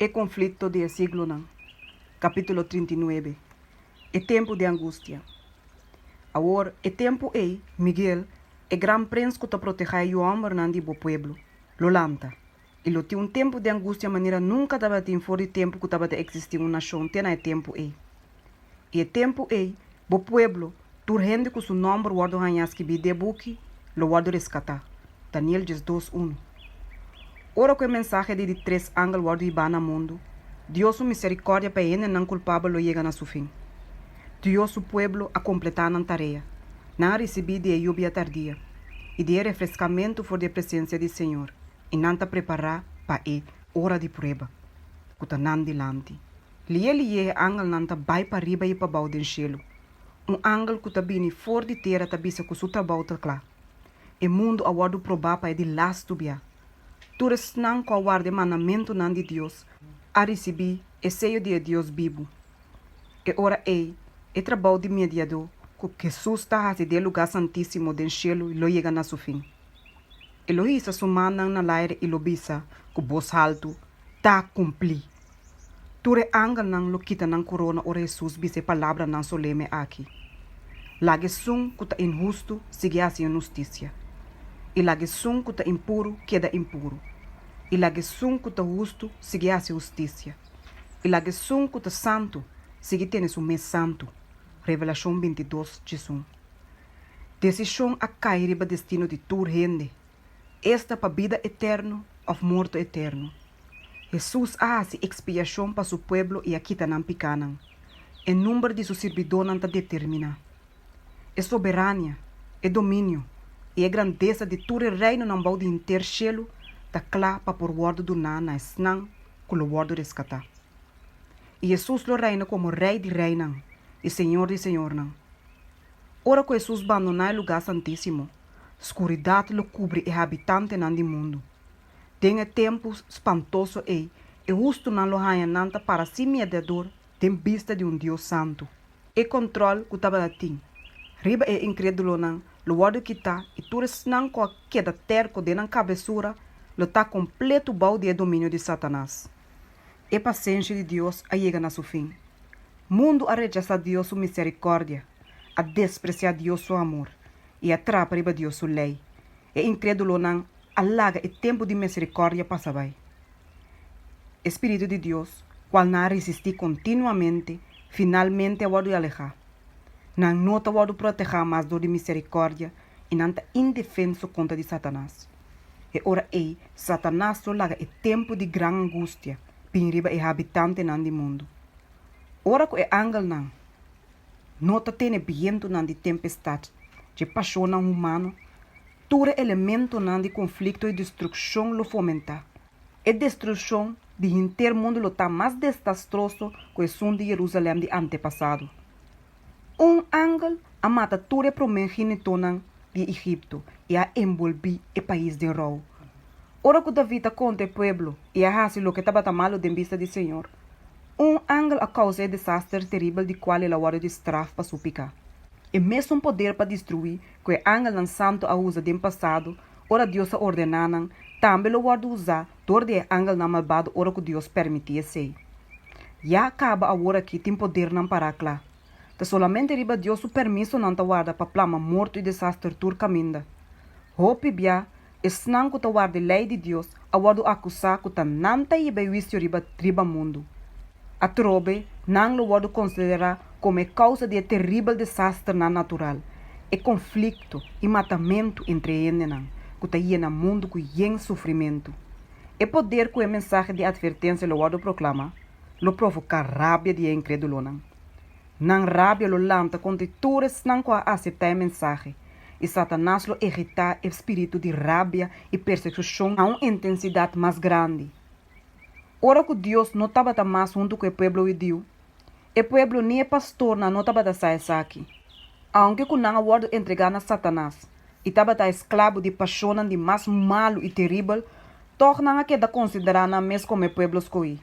É conflito de siglo não. Capítulo 39. É tempo de angústia. Agora, é tempo Miguel, é gran príncipe que protege o homem nandi bo pueblo. Lo lanta. E lo tinha tempo de angústia maneira nunca estava tem fora de tempo que estava de existir uma nação, tem é tempo E é tempo bo pueblo, tur gente com seu nome guardo hanhas que bide buki, lo guardo rescatar. Daniel 2:1. Ora que a mensagem de três ángelos guardo ibana mundo, Deus su misericórdia para ele não culpável lo chega na seu fim. Deus su pueblo a completar na tarefa, não receber de lluvia tardia, e de refrescamento for de presença do Senhor, e não ta preparar para hora de prova, que ta não dilante. Lie ángel não ta vai para riba e para baixo do cielo, ángel que ta bini for de terra ta bisa que su trabalho ta clar. E mundo a guardo probar para de lasto bia. Tures não com a guarda mandamento não de Deus, a receber e seio de Deus vivo. E ora é trabalho de mediador, que Jesus está a de lugar santíssimo do cielo e lo chega na seu fim. E lo hisa sumana na laire e lo bisa, que voz alto, tá cumpli. Ture angel não lo quita na corona ora Jesus bise palavra não soleme aqui. Lage sum que tá injusto, sigue assim injustiça. E lage sum que tá impuro, queda impuro. E lage sum que tá justo, sigue assim justiça. E lage sum que tá santo, sigue tene su mês santo. Revelação 22:1. Decisão a cair riba destino de tur gente. Esta para vida eterno ou morto eterno. Jesus hace expiação para su pueblo e aqui não picanan. O número de su servidor não determina. É soberania, é domínio, e a grandeza de todo o reino não pode inteiro cielo, está claro para por guarda do nana, não, com o guarda rescatar. E Jesus lo reina como rei de reina, e senhor de senhor não. Ora que Jesus abandonar o lugar santíssimo, escuridade lo cubre e habitante não do mundo. Tem tempo espantoso e justo não lo hanha nanta para si mediador, tem vista de Deus santo. E controle que estava tem. Riba é incrédulo não, lo guardo que tá, e todos não com a queda terco de na cabeçura, lo tá completo balde e domínio de Satanás. E paciência de Deus a chega na seu fim. Mundo a rechaçar Deus sua misericórdia, a despreciar Deus seu amor, e atrapa riba Deus sua lei. E incrédulo não, alaga e tempo de misericórdia passa vai. Espírito de Deus, qual não resistir continuamente, finalmente a guardo alejar. Não nota guardo proteger mais do de misericórdia e não está indefenso contra de Satanás. E ora Satanás só laga e tempo de gran angústia, pinriba e habitante não do mundo. Ora que angel não, nota tem viento não de tempestade, de paixão não humano, todo elemento não de conflito e destruição lo fomenta. E destruição de inteiro mundo lo tá mais desastroso que o som de Jerusalém de antepassado. Ángel a mata todo o primogênito de Egipto e a envolver o país de Rou. Ora que David contra o povo e a hace lo que estava malo de vista do Senhor. Ángel a causa do desastre terrível de qual ele guarda de estrafa para suplicar. E mesmo poder para destruir que o ángel não santo a usa de passado, ora Deus a ordenanan, também lo guarda usar todo de ángel não malvado ora que Deus permitia ser. Já acaba agora que tem poder não parar lá. Te solamente riba Deus o permisso não te guarda para plama morto e desastre tur caminda. Hope bia, esnan que te guarda lei de Deus, a guarda acusar que te não te iba visto riba mundo. A trobe, não lo guarda considerar como causa de terrível desastre na natural, e conflito e matamento entre eles não, que te ia no mundo com yen sofrimento. E poder que a mensagem de advertência lo guarda proclama, lo provoca rabia de incrédulo não. Não rabia lo lanta contra todos não com aceitar a mensagem. E Satanás lo irrita o espírito de rabia e persecução a uma intensidade mais grande. Ora que Deus não estava mais junto com o povo de Deus, o povo nem é pastor não estava a sair aqui. Aunque que não guardo entregar a Satanás e estava escravo de paixão de mais malo e terrível, toch não queda considerar na mesma como o povo escolhi.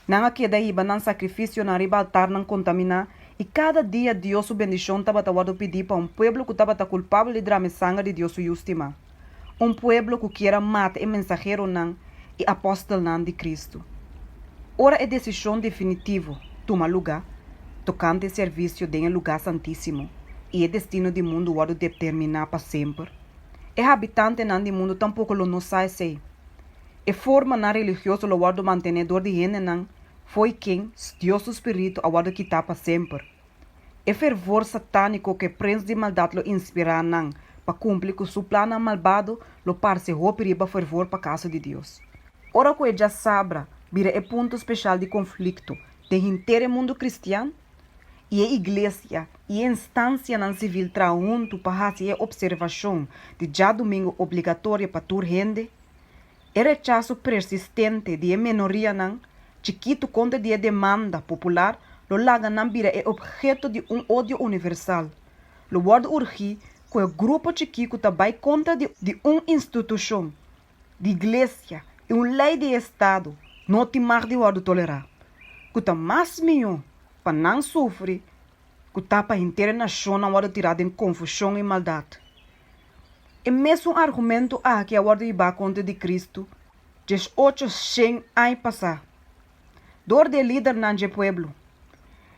Não queda iba não sacrifício na riba altar não contaminar. E cada dia Deus sua bendição estava a pedir para povo que estava culpável de drama sangue de Deus sua justima. Povo que queira matar o mensageiro não e apóstolo não de Cristo. Ora é decisão definitiva, toma lugar, tocante serviço de lugar santíssimo, e é destino do mundo o determinar para sempre. É habitante não do mundo tampouco lo não sai sei. É forma na religioso lo guardo mantenedor de gente não, foi quem, Deus o Espírito, a guardo quitar para sempre. É fervor satânico que prende de maldade lo inspirar não, para cumprir com seu plano malvado, lo parse roupa fervor para casa de Deus. Ora que já sabra, vira é ponto especial de conflito de inteiro mundo cristiano, e a igreja e a instância na civil junto para fazer observação de já domingo obrigatória para toda gente. É rechaço persistente de minoria não, chiquito contra de demanda popular, lo laga não vira é objeto de ódio universal. Lo word urgi que o grupo chiquito também contra de instituição, de igreja e lei de Estado, não te mais de word tolerar. Que tá mais melhor para não sofrer, que tá para inteira nação não word tirada em confusão e maldade. E mesmo argumento que a word iba contra de Cristo, 1800 anos passar. Dor de líder nanje pueblo.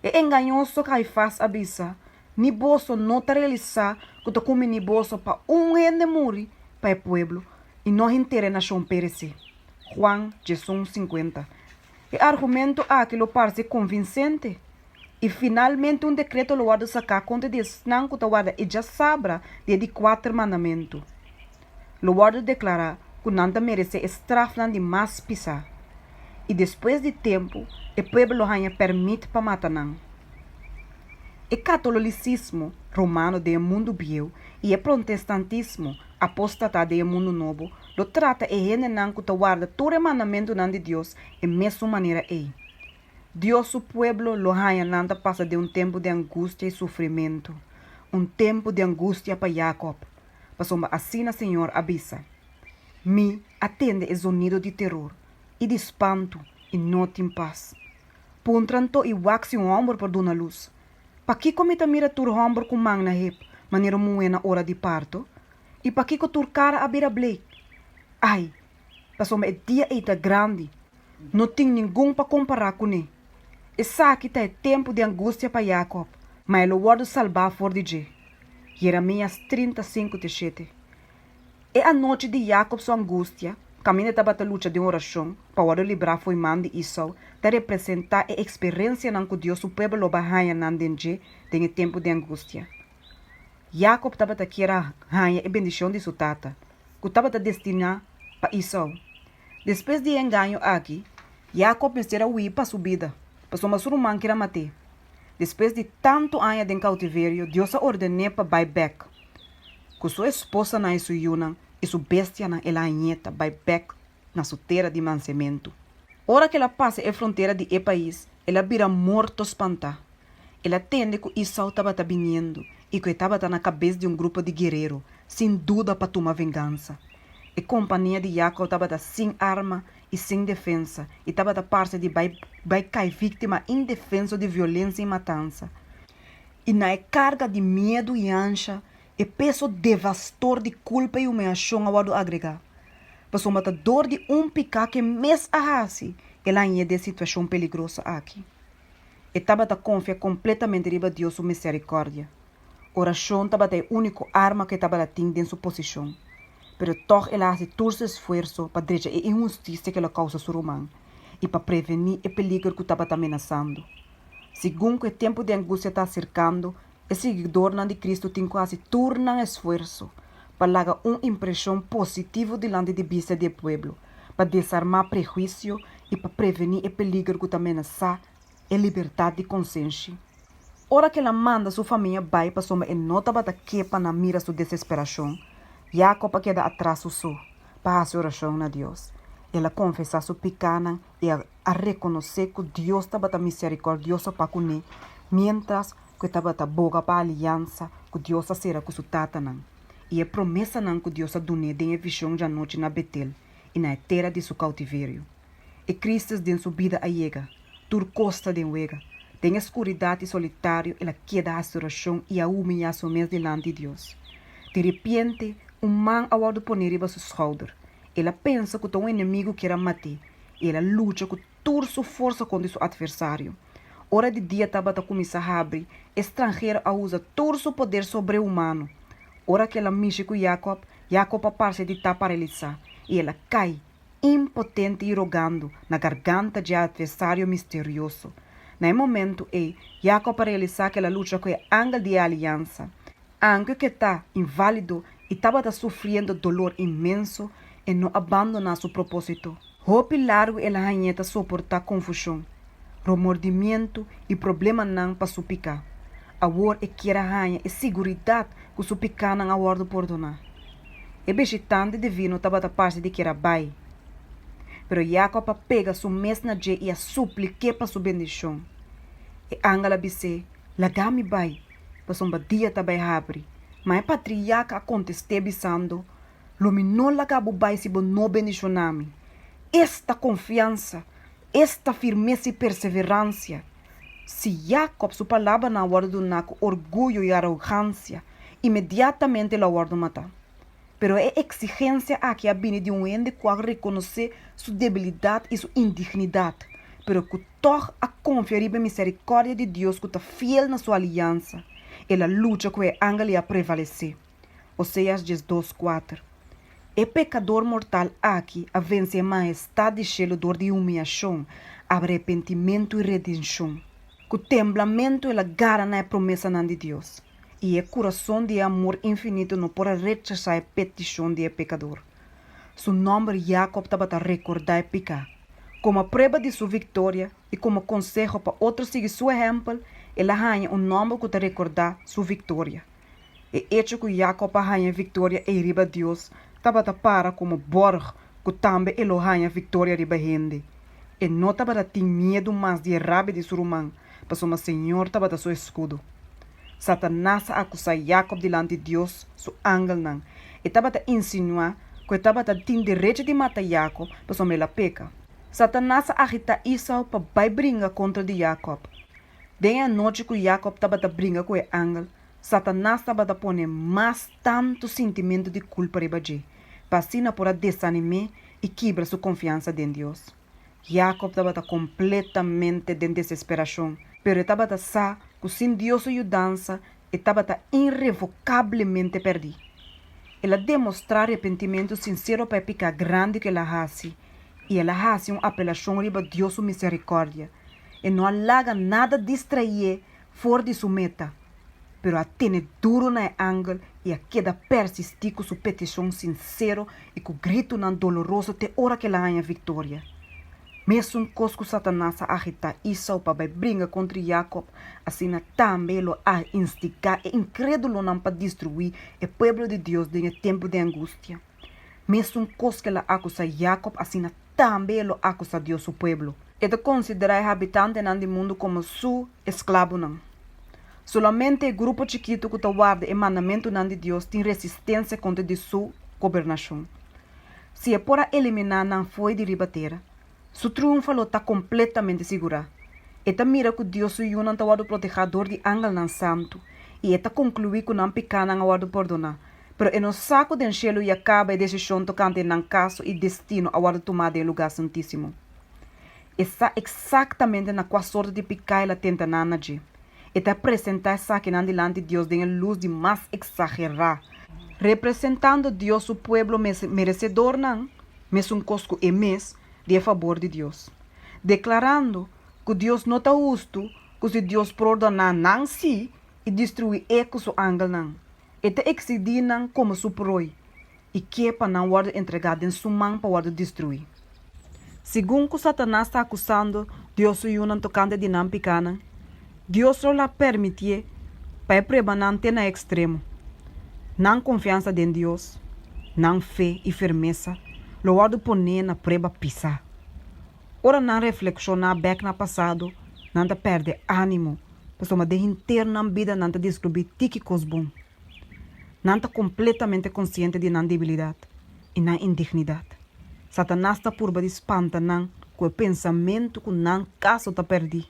É enganoso que faz abisa, ni bolso não te realizar que tu come ni bolso para gente morrer para o pueblo e não inteira nação perecer. Juan 50. E argumento que lo parece convincente. E finalmente decreto lo guarda sacar conta de não que tu guarda e já sabra de 4 mandamentos. Lo guarda declarar que não merece estrafa de mais pisar. E depois de tempo, o povo hanha permite para matar não. O catolicismo romano de mundo biel e o protestantismo apostata de mundo novo lo trata e gente não que guarda todo o mandamento de Deus e mesma maneira é. Deus o pueblo lo hanha não passa de tempo de angústia e sofrimento, tempo de angústia para Jacob. Passou assim a Senhor avisa. Me atende o sonido de terror e de espanto e não tem paz. Pontranto e waxi ombro por dona luz. Pa que comita mira tur ombro com mang na hip, maneira moena hora de parto? E pa que tur cara a bira blake? Ai, passou me dia eita grande. Não tem ninguém para comparar com ele. Essa aqui é tempo de angústia para Jacob, mas ele guarda salvar for de G. Jeremias 35:7. E a noite de Jacob sua angústia, caminha estava a luta de oração, para livrar foi mãe de Isau, para representar a experiência na que Deus o povo lo bahanha na denje, tem tempo de angústia. Jacob estava a querer hanha e bendição de sua tata, que estava a destinar para Isau. Depois de engano aqui, Jacob será o para sua vida, para sua surumã que era matar. Depois de tanto anos de cautiverio, Deus ordenou para buyback. Que sua esposa na sua yuna e sua bestia na ela anheta buyback na sua terra de mancemento. Ora que ela passa a fronteira de país, ela vira morto espantar. Ela entende que Isau estava vindo e que estava na cabeça de grupo de guerreiros, sem dúvida para tomar vingança. A companhia de Jacob estava sem arma e sem defesa, e estava da parte de vai cair vítima indefenso de violência e matança. E na carga de medo e ancha, e peso devastador de culpa e humilhação ao agregar. Passou uma dor de picar que mês arrase, ela é de situação peligrosa aqui. E estava a confiar completamente em Deus sua misericórdia. Oração estava a única arma que estava a ter em sua posição. Pero toch ela hace todo seu esforço para drejar a injustiça que ela causa seu irmão e para prevenir o perigo que estava ameaçando. Segundo o tempo de angústia está cercando, o seguidor de Cristo tem quase tornar esforço para dar uma impressão positiva diante de vista do povo, para desarmar prejuízo e para prevenir o perigo que ameaça a liberdade de consciência. Ora que ela manda sua família vai para soma e não estava quepa na mira sua desesperação, Jacob queda atrás sua para a oração a Deus. Ela confessa sua pecado e a reconhecer que Deus estava misericordioso para com ele, mientras que estava boga para a aliança que Deus será com sua tata. E a promessa que Deus deu em visão da noite na Betel e na terra de seu cautiverio. E Cristo de sua vida a chega, tur costa de wega, tem escuridade e solitário, ela queda a oração e a humilhação mesmo delante de Deus. De repente, man ao poner em seu shoulder. Ela pensa que o inimigo quer matar. Ela luta com toda sua força contra seu adversário. Hora de dia estava a começar a abrir, estrangeiro a usa todo seu poder sobre-humano. Hora que ela mexe com Jacob aparece de estar paralisada e ela cai, impotente e rogando na garganta de adversário misterioso. No momento Jacob realiza que ela luta com o ángel de aliança. Anche que está inválido e estava sofrendo dolor imenso e não abandona seu propósito. Hope largo ela rainha suportar confusão, remordimento e problema não para supicar. Agora que a rainha e segurança que supicar não aguardo perdonar. E visitante divino estava da parte de que era bai. Pero Jacob pega sua mesma je e a suplique para sua bendição. E angela disse, lagami bai, para sua dia também abre. Mas a patriarca conteste bisando, luminou lagabo bai se não bendicionami. Esta confiança, esta firmeza e perseverança. Se Jacob sua palavra na hora do naco orgulho e arrogância, imediatamente la hora matar. Pero é exigência aqui a bine de ende qual reconhecer sua debilidade e sua indignidade, pero que toch a confiar em misericórdia de Deus que está fiel na sua aliança. Ela luta com o ángel e a prevalecer. Oséias 12:4. É pecador mortal aqui a vencer a majestade de cielo dor de humilhação, arrependimento e redenção. Com temblamento ela gara na promessa de Deus. E o coração de amor infinito não pode rechazar a petição de pecador. Seu nome Jacob estava a recordar o pecado. Como a prova de sua vitória e como conselho para outros seguir seu exemplo, ela ganha nome que te recordar sua vitória. E hecho que Jacob ganha vitória e riba Deus, estava a para como borg que também ele ganha vitória riba gente. E não estava a ter medo mais de rabia de seu irmão, mas o Senhor estava a seu escudo. Satanás acusa Jacob diante de Deus, seu ángel não, e estava a insinuar que estava a ter direito de matar Jacob, mas o ela peca. Satanás agita Esau para vai brigar contra de Jacob. Desde a noite que Jacob estava a brigar com o ángel, Satanás estava a pôr mais tanto sentimento de culpa para ele, para assim não poder desanimar e quebrar sua confiança em Deus. Jacob estava completamente em desesperação, pero estava a saber que sem Deus ajudança, estava irrevocavelmente perdido. Ela demonstrar arrependimento sincero para picar grande que ela hace, e ela hace uma apelação a Deus misericórdia, e não alaga nada distrair fora de sua meta, pero a tem duro na ângulo e a queda persistir com sua petição sincero e com grito não doloroso até hora que ela ganha vitória. Mesmo que Satanás agita Esau para brigar contra Jacob, assim também lo a instigar e incrédulo não para destruir o povo de Deus em tempo de angústia. Mesmo que ela acusa Jacob, assim também lo acusa Deus o povo. E de considerar habitante do mundo como seu escravo não. Solamente o grupo chiquito que guarda o mandamento de Deus tem resistência contra de sua governação. Se é para eliminar não foi de ribateira, seu triunfo está completamente seguro. Eta mira que Deus é o protetor de ángel não santo. E eta conclui que não pecar não aguardo perdonar. Pero é no saco do cielo e acaba a decisão tocante não caso e destino aguardo tomar de lugar santíssimo. Está exatamente na qual sorte de pecar ela tenta nanadir. Eta apresentar essa que não delante de Deus tem a luz de mais exagerar. Representando Deus o pueblo merecedor não, mesmo cosco e mes, de favor de Deus, declarando que Deus não está justo, que se Deus perdonar não se e destruir com seu ángel não, e te exigir não como seu proi, e que para não guarda entregado em sua mão para guarda destruir. Segundo que Satanás está acusando Deus e não tocante de não picana, Deus só la permitir para preba não ter na extremo, não confiança em Deus, não fé e firmeza, lo guardo poner na preba pisar. Ora não reflexionar back na passado, não te perde ânimo, pessoa de inteiro na vida não te descobrir tíquicos bom. Não te completamente consciente de não debilidade e não indignidade. Satanás está por de espanta não com o pensamento que não caso te perdi,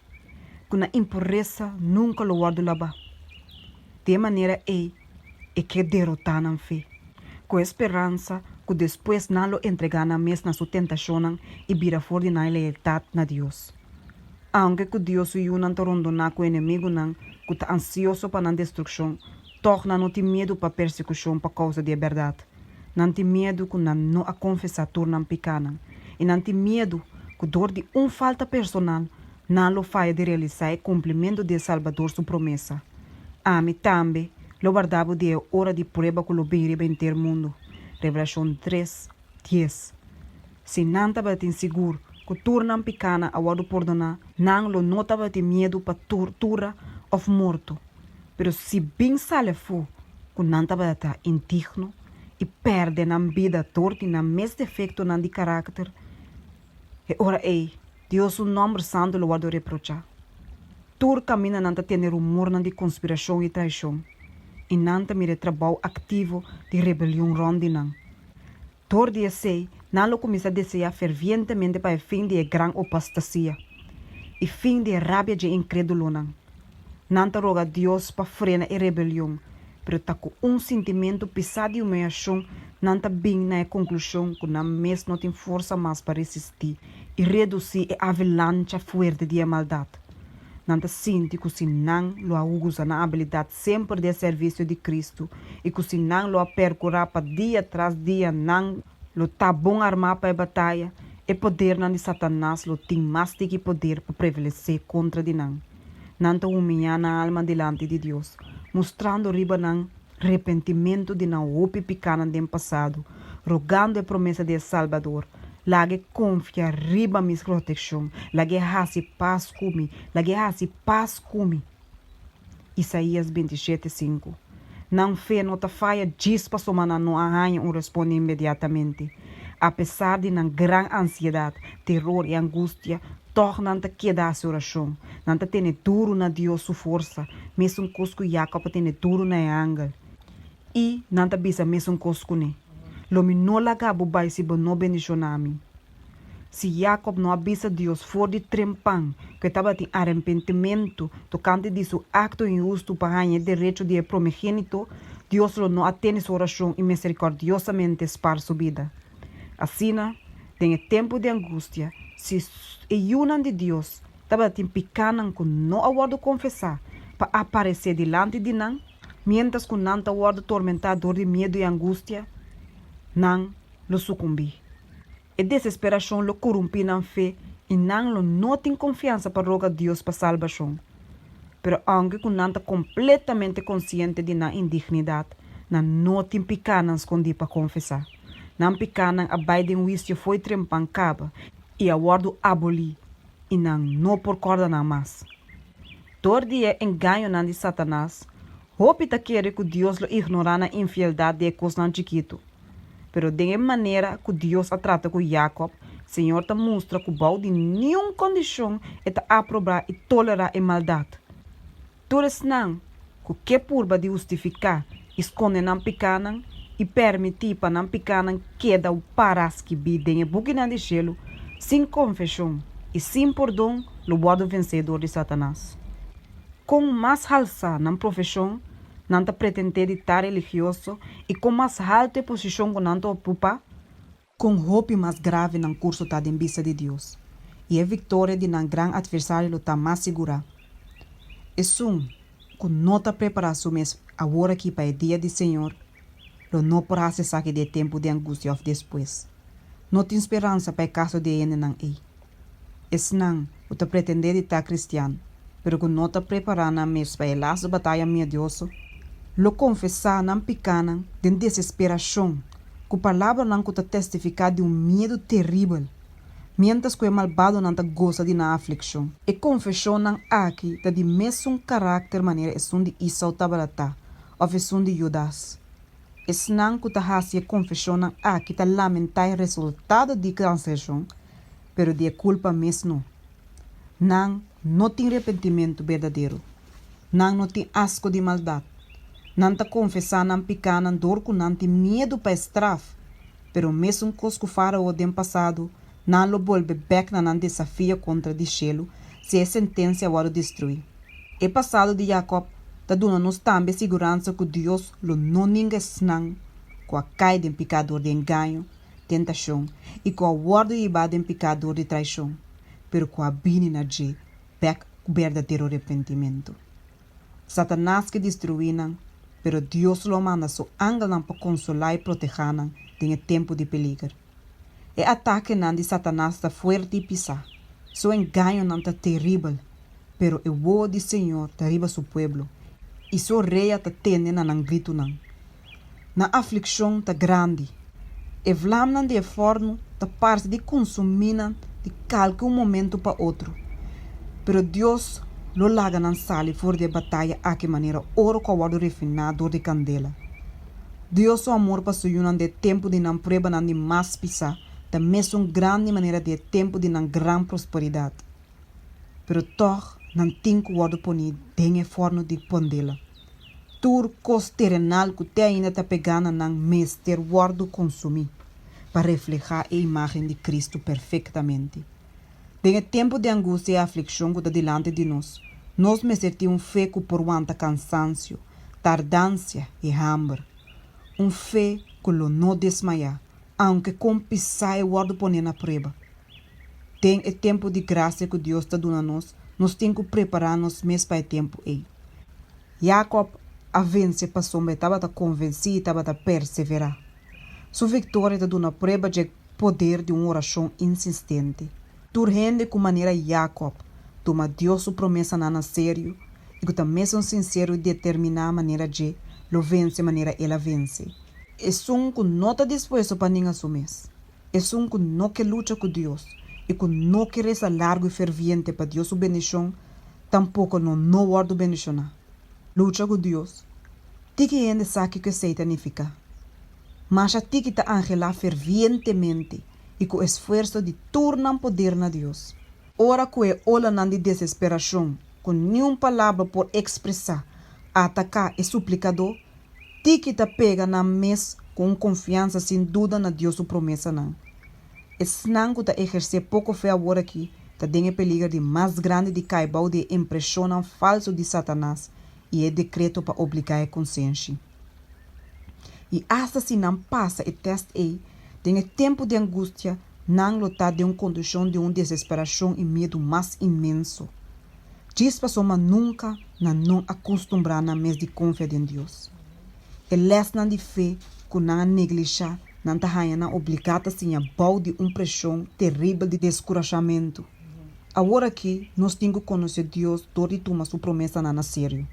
que na impureza nunca lo guardo lá. De maneira que derrotar não fé. Com esperança, que depois não lo entregar na mes na sua tentação e vira fora de na lealdade na Deus. Aunque que Deus o yunan torondona com o inimigo não, que está ansioso para a destruição, torna não tem medo para persecução por causa da verdade. Não tem medo que não a confessar tornam picana. E não tem medo que dor de falta personal não lo faia de realizar o cumprimento de Salvador sua promessa. A mim também, lo guardava de hora de prova que lo bem rebentar mundo. Revelação 3, 10. Se não estava inseguro, que tornam picana a wado perdonar, não lo notava de medo para tortura ou morto. Pero se bem salefo, que não estava indigno e perde na vida torta e na mes defeito na de caráter, e ora Deus o nome santo lo guardo reprochar. Tur caminha não ter rumor de conspiração e traição, e não mire trabalho ativo de rebelião rondinang. Tor dia sei, não lo começa a desejar fervientemente para o fim de gran apostasia e fim de rabia de incrédulo não. Não te roga Deus para frenar a rebelião, pero tá com sentimento pesado de humilhação, não te bem na conclusão que não mesmo não tem força mais para resistir e reduzir a avalanche forte de maldade. Não te sente que se não lo usa na habilidade sempre de serviço de Cristo e que se não lo percorrer para dia tras dia não lo tá bom armar para a batalha e poder não de Satanás lo tem mais de que poder para prevalecer contra de não. Não te humilhar na alma delante de Deus, mostrando riba não arrependimento de não opi picana do passado, rogando a promessa de Salvador. Lage confia riba mis proteção, lage hasi paz comigo, lage hasi paz comigo. Isaías 27:5. Não fé nota faia diz para somana não arranha responde imediatamente. Apesar de uma grande ansiedade, terror e angústia, torna-te queda a oração. Não te tem duro na Deus sua força, mesmo cosco Jacob tem duro na angel. E não te bisa mesmo cosco ne. Lomi não lagabo bai se não bendicionami. Se Jacob não avisa Deus for de trempang, que estava em arrependimento, tocante de seu acto injusto para ganhar direito de primogênito, Deus não atende sua oração e misericordiosamente spar sua vida. Assim, tem tempo de angústia, se ayunan de Deus, estava em picanan com não aguardo confessar, para aparecer delante de não, mientras que não aguardo tormentador de medo e angústia, não lo sucumbi. E desesperação lo corrompi na fé e não tem confiança para rogar a Deus para salvação. Pero aunque que não está completamente consciente de na indignidade, não tem picanan escondido para confessar. Não picanan a Biden juízo foi trempancaba e aguardo aboli e não por corda na mais. Todo dia enganho na de Satanás, hope ta querer que Deus lo ignorar na infidelidade de coisa chiquito. Pero de maneira que Deus a trata com Jacob, Senhor te mostra que o de nenhuma condição é te aprovar e tolerar a maldade. Todos não, que purba de justificar, esconde não picanan e permitir para não picanan queda o paras que bidem e buquina de gelo, sem confissão e sem perdão, lo boado vencedor de Satanás. Com mais alça na profissão, não te pretender estar religioso e com mais alta posição que não te ocupa, com roupa mais grave no curso está em vista de Deus. E a vitória de um grande adversário está mais segura. E que não te preparação mesmo agora aqui para o dia do Senhor, lo não para acessar que de tempo de angústia ou depois. Não tem esperança para o caso de ele não é. E não, o te pretender estar cristiano, pero que não te preparar na mesmo para a laço batalha medioso, lo confessar não picana de desesperação, que a palavra não te testificar de medo terrível, mientras que o malvado não te goza de na aflição. E confissão não aqui de mesmo caráter maneira é de Isau tabalata, ou é de Judas. E não que te hace confissão não aqui te lamentar o resultado de canção, pero de culpa mesmo. Não tem arrependimento verdadeiro. Não tem asco de maldade. Não te confessar não picana dor que não tem medo para estraf, pero mesmo cosco faraó do passado, não lo volve back na não desafio contra de gelo, se a sentença agora destrui. E passado de Jacob, ta dona nos também segurança que Deus lo não ninguém não com a caída em pecador de engano, tentação, e com a guarda e bada em pecador de traição, pero com a bini na je, pec verdadeiro arrependimento. Satanás que destruínan, pero Deus lo manda su ángel para consolar e proteger em tempo de peligro. E ataque nan de Satanás está forte e pisar. Su engano não está terrível, pero o voz do Senhor está arriba su pueblo, e su rei está tendo nan grito nan. Na aflição está grande, e vlam nan de forno está parte de consumir de qualquer momento para outro. Pero Deus lo laga nan sali for de batalha a que maneira ouro cawado refinado de candela. Deus o amor para su yunan de tempo de nan prueba nan de mais pisar, da mesma grande maneira de tempo de nan gran prosperidade. Pero toch nan tinko wado poni dengue forno de pondela. Tur cos terrenal que te ainda está pegando nan mester wado consumir, para reflejar a imagem de Cristo perfeitamente. Dengue tempo de angústia e aflição que está delante de nós me senti fé que por quanta cansancio, tardância e hambre. Fé que lo não desmaiar, aunque com pisar e wado poner na prova. Tem o tempo de graça que Deus está dando a nós temos que preparar-nos mesmo para o tempo aí. Jacob a vence passou, mas estava convencido e estava a perseverar. Sua vitória está dando a prova de poder de uma oração insistente. Tu rende com maneira Jacob, toma Deus sua promessa na sério e que também são sincero e determinar a maneira de lo vence maneira ela vence. É um que não está disposto para ninguém assumir. É um que não quer lutar com Deus e que não quer reza largo e ferviente para Deus sua bendição, tampouco não guarda bendicionar. Luta com Deus. Tiki ainda sabe que significa. Mas a tiki está angelar fervientemente e com esforço de tornar poder na Deus. Ora que é ola na de desesperação, com nenhuma palavra por expressar, atacar e suplicador, tiki está pega na mesa com confiança sem dúvida na Deus sua promessa não. Esnango está exercer pouco fé agora aqui, está dentro peligro de mais grande de caibau de impressão falso de Satanás e é decreto para obrigar a consciência. E hasta se não passa o teste aí, tem tempo de angústia, não lutar de uma condição de uma desesperação e medo mais imenso. Diz para soma nunca não acostumbrar na mesa de confiar em Deus. E lesson de fé que não negligenciar, não está obrigada a bau de uma pressão terrível de descorajamento. Agora aqui, nós temos que conhecer Deus, todo e tomar sua promessa na sério.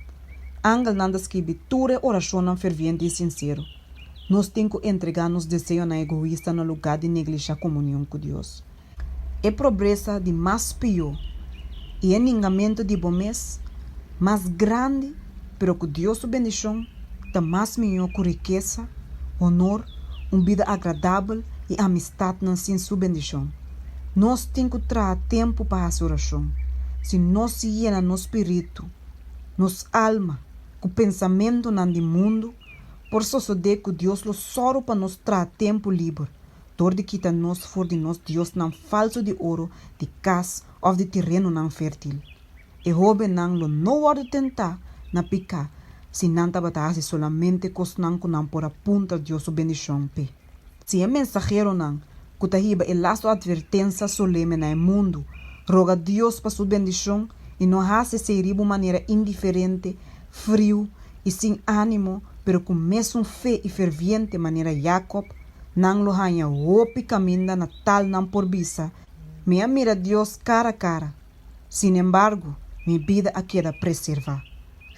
Angel não escreve toda oração ferviente e sincero. Nós temos que entregar nos desejos na egoísta no lugar de negligenciar a comunhão com Deus. É pobreza de mais pior e enganamento de bom mês mais grande, pero que Deus sua bendição está mais melhor que riqueza, honor, uma vida agradável e amistade sem sua bendição. Nós temos que trazer tempo para essa oração. Se nós se llena no espírito, nos alma, com o pensamento no mundo, por suceder que Deus lo soro para nos trazer tempo livre, dor de quitar nós for de nós Deus não falso de ouro, de casa ou de terreno não fértil. E roube não lo não hora de tentar na picar, se não trabalhar solamente com não por apuntar Deus sua bendição pe. Se é mensageiro não, que está riba e laço advertência solene no mundo, roga Deus para sua bendição e não hace se riba maneira indiferente, frio e sem ânimo, pero com mesmo fé e ferviente maneira Jacob, não lo hanha hope caminha na tal não por vista, me mira Deus cara a cara. Sin embargo, minha vida a queda preservar.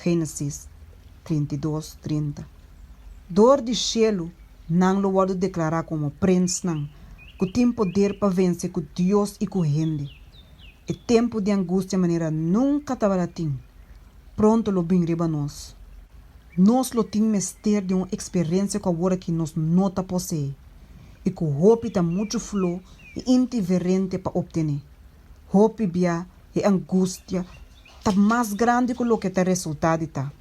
Gênesis 32:30. Dor de cielo, não lo vou declarar como príncipe, não, que tem poder para vencer com Deus e com gente. E tempo de angústia maneira nunca estava assim. Pronto lo bem riba nós. Nós lo tem mestre de uma experiência que agora que nós não está possui. E que o hope está muito flow e indiferente para obter. Hope bia e angústia está mais grande que o que está resultado está.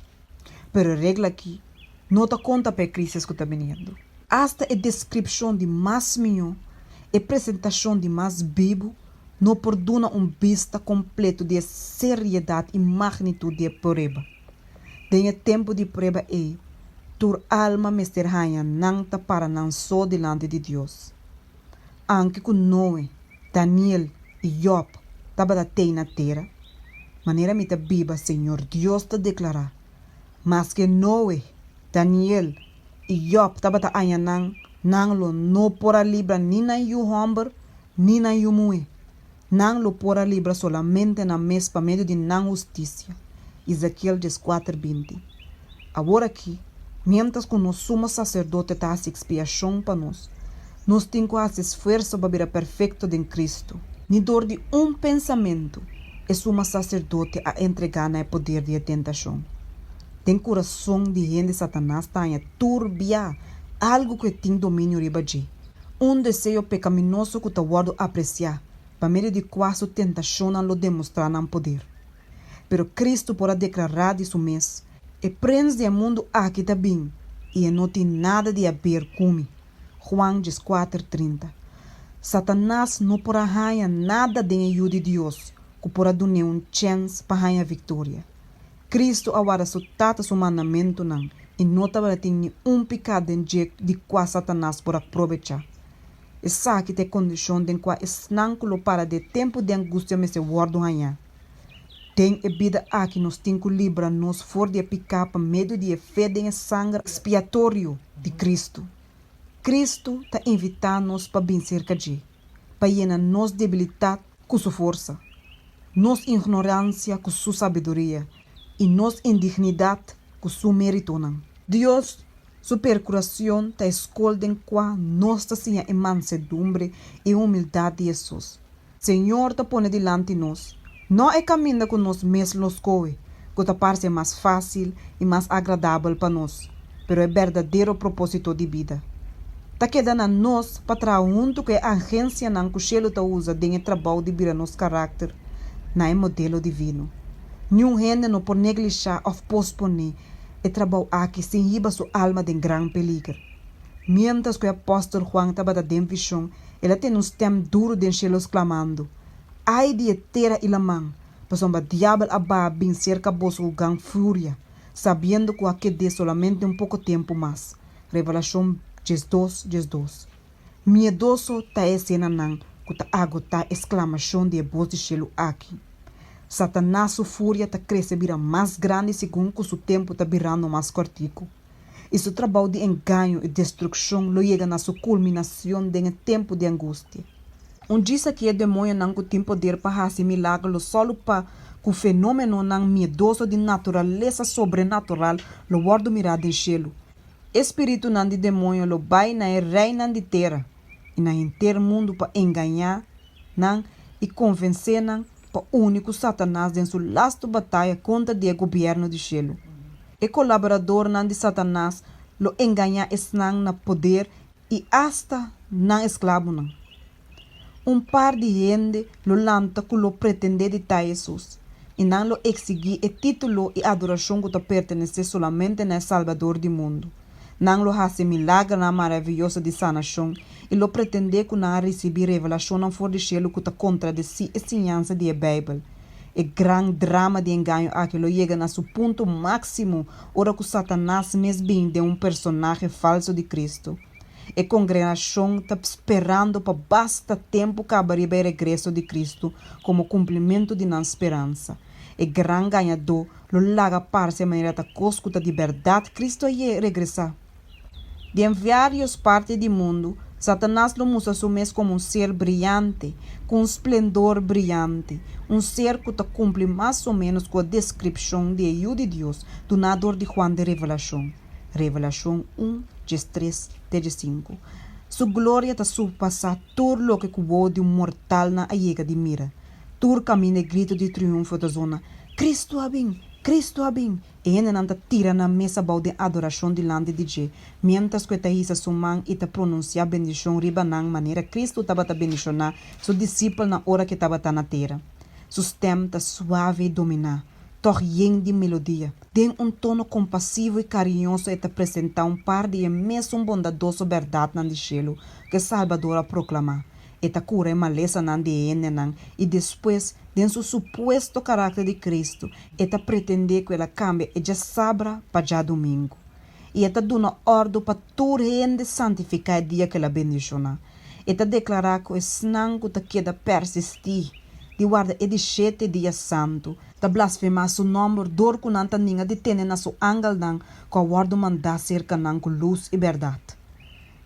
Pero a regra aqui não está conta para a crise que está vindo. Hasta a descrição de mais melhor e apresentação de mais vivo não perdona vista completo de seriedade e magnitude de prova. Tem tempo de prova aí, tur alma mesterhanha não ta para não só delante de Deus. Anque com Noé, Daniel e Job tava da tei na terra, maneira me ta biba Senhor Deus te declarar, mas que Noé, Daniel e Job tava ta anha nang lo no pora libra ni na yu homber, ni na yu mue. Nang lo pora libra solamente na mes pa meio de nang justiça. Ezequiel 4:20. Agora aqui, mientras que o nosso sumo sacerdote está a expiação para nós temos que fazer esforço para vir perfeito em Cristo. Ni dor de pensamento, é sumo sacerdote a entregar no poder de tentação. Tem coração de gente Satanás está a turbiar algo que tem domínio riba de. Desejo pecaminoso que está guardo apreciar, para meio de qual tentação não lo demonstrar não poder. Pero Cristo pode declarar de seu mês, e prende o mundo aqui também, e não tem nada de haver come. Juan 4:30. Satanás não porá ganhar nada de ajuda de Deus, que porá dar chance para ganhar vitória. Cristo agora só trata seu mandamento não, e não tem pecado de qual Satanás porá aproveitar. Essa que tem condição de qual esnanculo para de tempo de angústia me se guardo ganhar. Tem a vida aqui nos tem que livrar nos for de picar para medo de fé de sangue expiatório de Cristo. Cristo está invitando-nos para vencer cada para llenar nos debilidade com sua força, nos ignorância com sua sabedoria e nos indignidade com seu mérito. Deus, sua procuração está escolhendo em qual nós está em mansedumbre e humildade de Jesus. Senhor está pondo delante de nós. Não é caminho que nós mesmos escolhemos, que está parece mais fácil e mais agradável para nós, mas é verdadeiro propósito de vida. Está quedando a nós para trazer junto que a agência não que o cielo está usa dentro do trabalho de virar nosso caráter, não é modelo divino. Nenhum gente não pode negligenciar ou posponer o trabalho aqui sem riba sua alma de grande perigo. Mientras que o apóstolo Juan estava dando visão, ele tem tempo duro de cielo exclamando: ai de terra e la mão, pois o diabo aba bem cerca bolso o gang fúria, sabendo que aqui de solamente tempo mais. Revelação 2:2. Miedoso está a cena não, que está agotar exclamação de voz de cielo aqui. Satanás sua fúria está crescendo vira mais grande segundo que o seu tempo está virando mais cortico. E seu trabalho de engano e destruição lo chega na sua culminação em tempo de angústia. Diz que o demônio não tem poder para fazer milagres só para que o fenômeno não miedoso de natureza sobrenatural lo guardo mirado em cielo. Espírito não de demônio lo vai na reina de terra e na inteiro mundo para enganar não e convencer não para o único Satanás em sua lasta batalha contra o governo de cielo. E colaborador não de Satanás lo enganar não na poder e hasta não escravo não. Par de gente lo lanta que lo pretende de Jesus e não lo exigir o título e adoração que pertence solamente ao Salvador do mundo. Não lo hace milagre na maravilhosa de sanação e lo pretende que não receber revelação não for de cielo que contradiz a ensinança da Bíblia. O grande drama de engano aquilo chega a seu ponto máximo ora que Satanás mesmo de personagem falso de Cristo. A congregação está esperando para basta tempo que abrir o regresso de Cristo como cumprimento de nossa esperança. O grande ganhador lo larga para a maneira da coscuta de verdade Cristo ia regressar. De várias partes do mundo, Satanás lo usa su mês como ser brilhante, com esplendor brilhante, ser que cumpre mais ou menos com a descrição de ajuda de Deus, do nadador de Juan de Revelação. Revelação 1:3-5. Sua glória está surpassar tudo o que cubo de mortal na aiega de mira. Tur caminha e grito de triunfo da zona. Cristo a bem! Cristo a bem! E ainda não tira na mesa de adoração delante de Deus. Mientras que está isa sua mão e está pronunciar bendição riba na maneira Cristo estava a bendicionar seu discípulo na hora que estava na terra. Seu stem está suave e dominar. Torrien de melodia. Tem tono compassivo e carinhoso e te apresentar par de mesmo bondadoso verdade no cielo que Salvador a proclamar. E te cura a maleza nan de ene nan e depois, de seu suposto caráter de Cristo, e te pretende que ela cambie e já sabra para já domingo. E está dando ordem para toda gente santificar o dia que ela bendiciona. E está declarar que o snango está queda persistir. De guarda é de 7 dias santo. Está blasfemar seu nome, dor com nanta ninga de ter na sua angel nan, com a guarda mandar cerca nan com luz e verdade.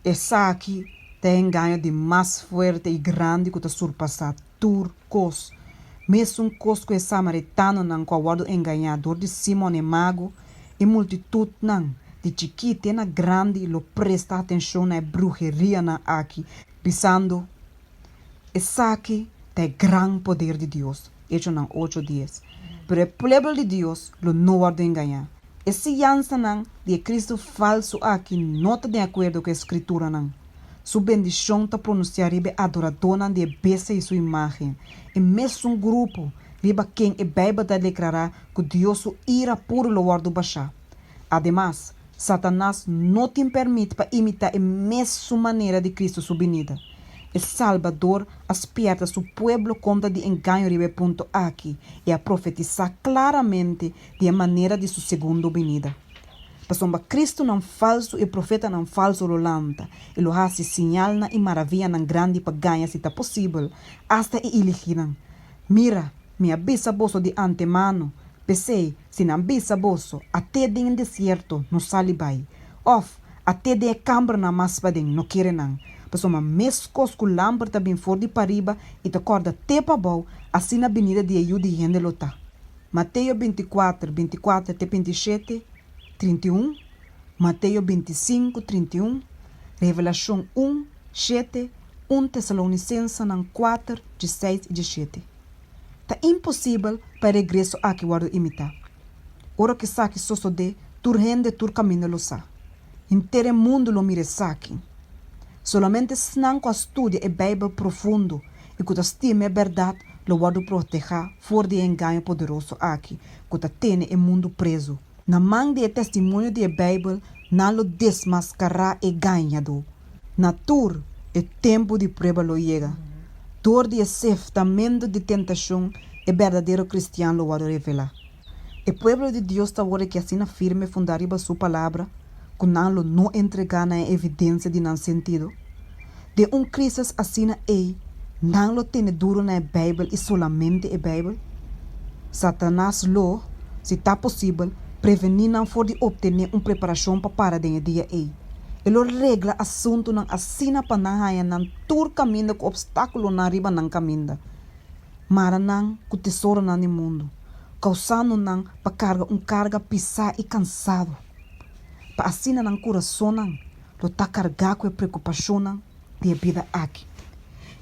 Essa aqui tem ganho de mais forte e grande que está surpassar turcos. Mesmo um cosco é samaritano nan com a guarda enganador de Simone Mago e multitud nan de chiquita na grande lo presta atenção na brujeria na aqui, pensando essa aqui tem grande poder de Deus. Hecho nan 8 dias. Pero o pueblo de Deus lo não guarda enganar. Esse yansa nan de Cristo falso aqui não está de acordo com a escritura nan. Sua bendição está pronunciar ribe adorador nan de besa e sua imagem. E mesmo um grupo riba quem a Bíblia está declarar que Deus o ira puro lo guarda baixar. Ademais, Satanás não te permite para imitar a mesma maneira de Cristo sua venida. O Salvador aspierta seu povo contra de engano ribe ponto aqui e a profetizar claramente de a maneira de sua segunda venida. Pasomba Cristo não falso e profeta não falso lo lanta e lo hace sinal na e maravilha na grande para ganhar se está possível hasta e elegirão. Mira, me avisa boso de antemano, pensei, se não avisa boso, até de deserto não sale bai, of até de câmara na mas padem não quer não. Pasomba mescos com lâmpada também for de pariba e te acorda até para bom, assim na avenida de ajuda e gente lota. Mateus 24, 24 até 27, 31, Mateus 25, 31, Revelação 1, 7, 1 Tessalonicenses 4, 16 e 17. Está impossível para regresso a que guardo imitar. Ora que saque só de, tur rende tur caminho lo sa. Inteiro mundo lo mire saque. Solamente se com estudia a Bíblia profundo e que estima a verdade, lo guardo proteger for de engano poderoso aqui, que tem o mundo preso. Na mão de testemunho da Bíblia, não lo desmascarar e ganhado. Na tur, o tempo de prova lo chega. Dor de acertamento de tentação, o verdadeiro cristiano lo vai revelar. O povo de Deus está agora que assina firme fundar a sua palavra, que não entregar na evidência de não sentido. De Cristo assina não lo tem duro na Bíblia e solamente a Bíblia. Satanás lo, se está possível, prevenir não for de obter uma preparação para o dia aí. Ele regla assunto não assina para não haja não tur caminho com obstáculo na riba não caminho. Mara não com tesouro não no mundo, causando não para carga pisar e cansado. Para assina não coração não, lo tá cargar com a preocupação não de vida aqui.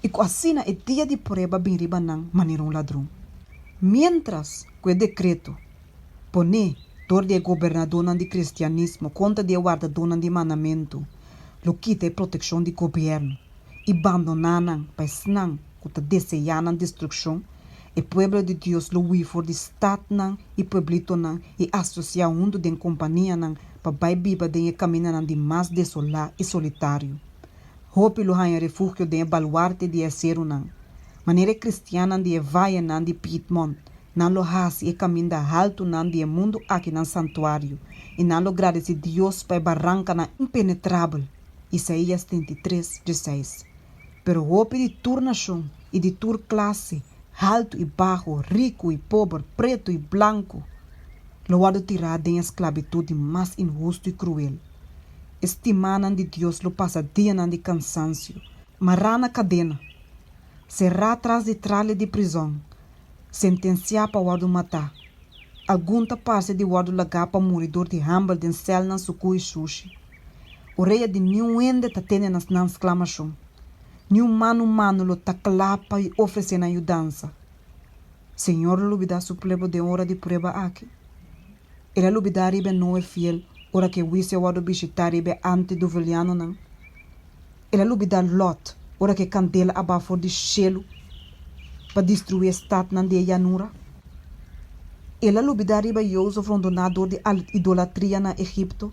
E com assina é dia de prova bem riba não maneira ladrão. Mientras que o decreto pone dor de governador de cristianismo contra de guardador de mandamento, lo quita a proteção de governo e abandonar para senão que desejar destruição, o povo de Deus lo ui for de estado e pueblito e associar mundo de companhia para vai viver de caminho de mais desolado e solitário. Hope lo há refúgio de baluarte de acero maneira cristiana de vaia de Piedmont. Não lo hace e caminha alto nan de mundo aqui no santuário. E não lo agradece Deus para barranca na impenetrável. Isaías 33, 16. Pero hope de tur nação e de tur classe, alto e baixo, rico e pobre, preto e branco, lo guardo tirar da esclavitud mais injusto e cruel. Estimanan de Deus lo passa dia de cansancio, marana cadena, será atrás de tralha de prisão, sentenciar para guardo matar. Algum parte de guardo lagar para moridor de hambal de cel na sucu e sushi. Oreia de nenhum ende tá tendo nas exclamação. Nenhum mano lo tá clapa e oferecendo ajudança. Senhor lubida su plebo de hora de prova aqui. Ela lubida ribe não é fiel, ora que wisse guardo visitar ribe ante do veliano não. Ela lubida Lot, ora que candela abafor de chelo para destruir a estado de Yanura. Ela lubida riba Joseph rondonador de idolatria na Egipto.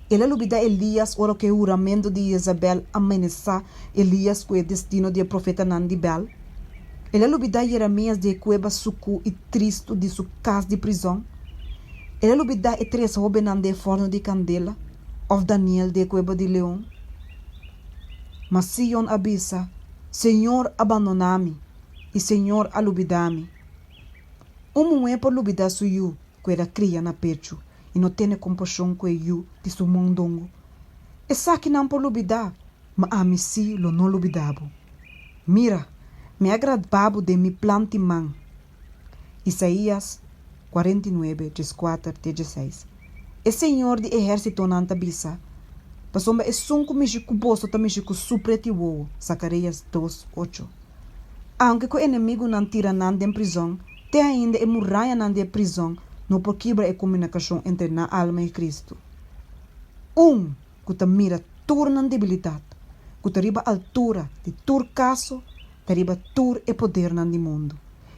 Ela lubida Elias, ora que o juramento de Isabel amenaça Elias com o destino de profeta Nandibel. Ela lubida Jeremias de cueva sucu e tristo de sua casa de prisão. Ela lubida e três jovens de forno de candela. of Daniel de cueva de leão. Mas Sion avisa, Senhor abandonami, e Senhor alubidami. Não é por lubidar su yu, que era cria na pecho, e não tem compaixão com yu de su mondongo. E sabe não por lubidar, mas a mim si lo não lubidabo. Mira, me agradabo de mi plante man. Isaías 49, 4-16. E Senhor de exército nanta bisa, pasomba e sunco mixico boso ta mixico supreti wo, Zacarias 2:8. Aunque o inimigo não tira nada em prisão, tem ainda e muralha nada em prisão, não por quebra a comunicação entre na alma e Cristo. Que ta mira turna debilidade, que ta riba altura de tur caso, ta riba tur e poder nan di mundo.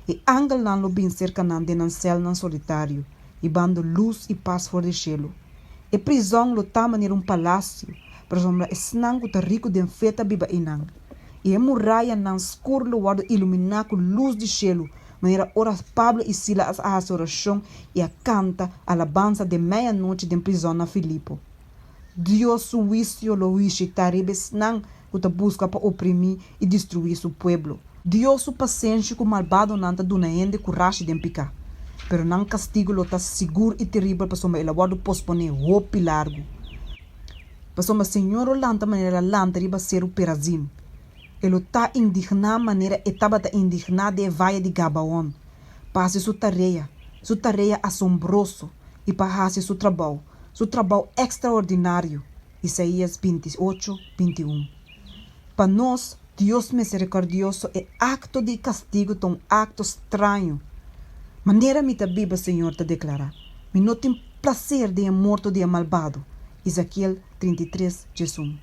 E angel nan lo bin cerca nan de nan cel nan solitário, e bando luz e paz for de cielo. E prisão lo ta manera palácio, para sombra esnang que ta rico de feta biba inang. E a muralha nan escuro lo guardo iluminar com luz de cielo, maneira ora Pablo e Sila a oração e a canta alabanza de meia-noite de prisão na Filipo. Deus su juicio lo wishi taribes nang que busca para oprimir e destruir su pueblo. Deus su paciência com malvado nanta dunaende coragem de picar. Pero não castigo lo tá seguro e terrível para soma ela guardo posponer roupa largo. Para soma senhor o lanta maneira lanta riba ser o perazim. Ele tá indignado maneira etaba tá indignado de vaia de Gabaon. Passe sua tarefa assombroso e passe seu trabalho extraordinário. Isaías 28:21. Para nós, Deus misericordioso é acto de castigo tão acto estranho. Maneira me Bíblia, Senhor, te declara. Me não tem prazer de morto de malvado. Ezequiel 33:1.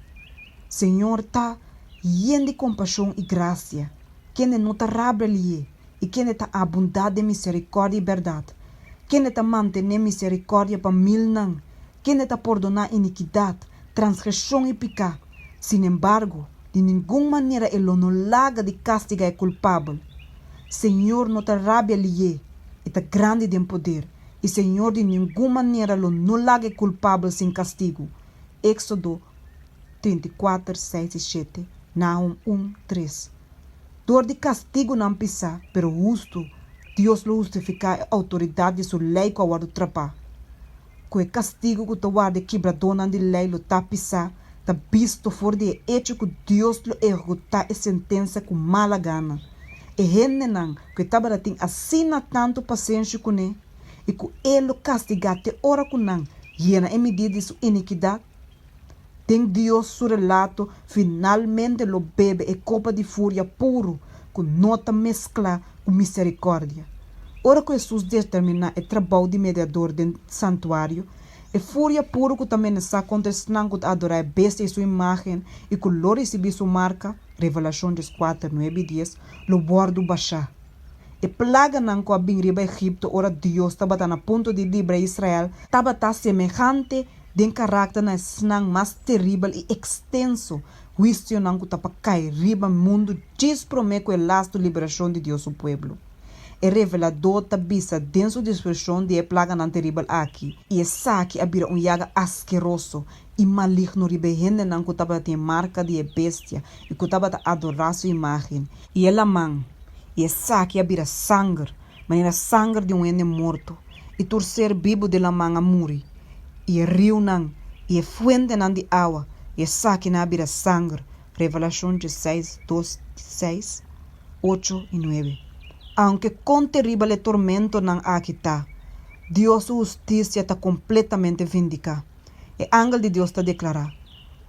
Senhor, tá lleno de compaixão e graça. Quem não tá rabrelie e quem tá abundante de misericórdia e verdade. Quem tá manter misericórdia para mil não. Quem está perdonar iniquidade, transgressão e pecado. Sin embargo, de nenhuma maneira ele não larga de castigar o culpável. Senhor não está rabia lhe, está grande de poder. E Senhor de nenhuma maneira ele não larga o culpável sem castigo. Éxodo 34:6-7, Nahum 1:3. Dor de castigo não pisa, pero justo, Deus lo justifica a autoridade de sua lei com a do trapá. Com o castigo que tu guarda quebradona de lei lo tá pisar, tá visto fora de hecho que Deus lo executa a sentença com mala gana. E gente não, que estava tem assim tanto paciência com ele, e que ele castiga até hora com não, llena em medida de sua iniquidade. Tem Deus seu relato, finalmente lo bebe e copa de fúria puro, que nota mescla com misericórdia. Ora que Jesus determina o trabalho de mediador do santuário, e fúria puro que também está contra o que adorar a besta e sua imagem e que lo receber sua marca, Revelação 4:9-10, lo bordo baixar. E plaga não que a bem riba Egipto, ora Deus estava na ponto de livrar Israel, estava semejante de carácter na snang mais terrível e extenso, juízo não que estava cair riba mundo, diz promete o laço de liberação de Deus o pueblo. E revelador tabisa dentro da expressão de plaga não terrível aqui. E essa que abira yaga asqueroso e maligno ribehende não que estava tem marca de bestia e que estava a adorar sua imagem. E ela man. E essa que abira sangue, maneira sangue de ende morto. E torcer vivo de la man a muri. E rio não, e fuente não de água. E essa que abira sangue. Revelação 16:2-6, 8 e 9. Aunque com terrível tormento não aqui está, Deus justiça está completamente vindicada. E ángel de Deus está declarar,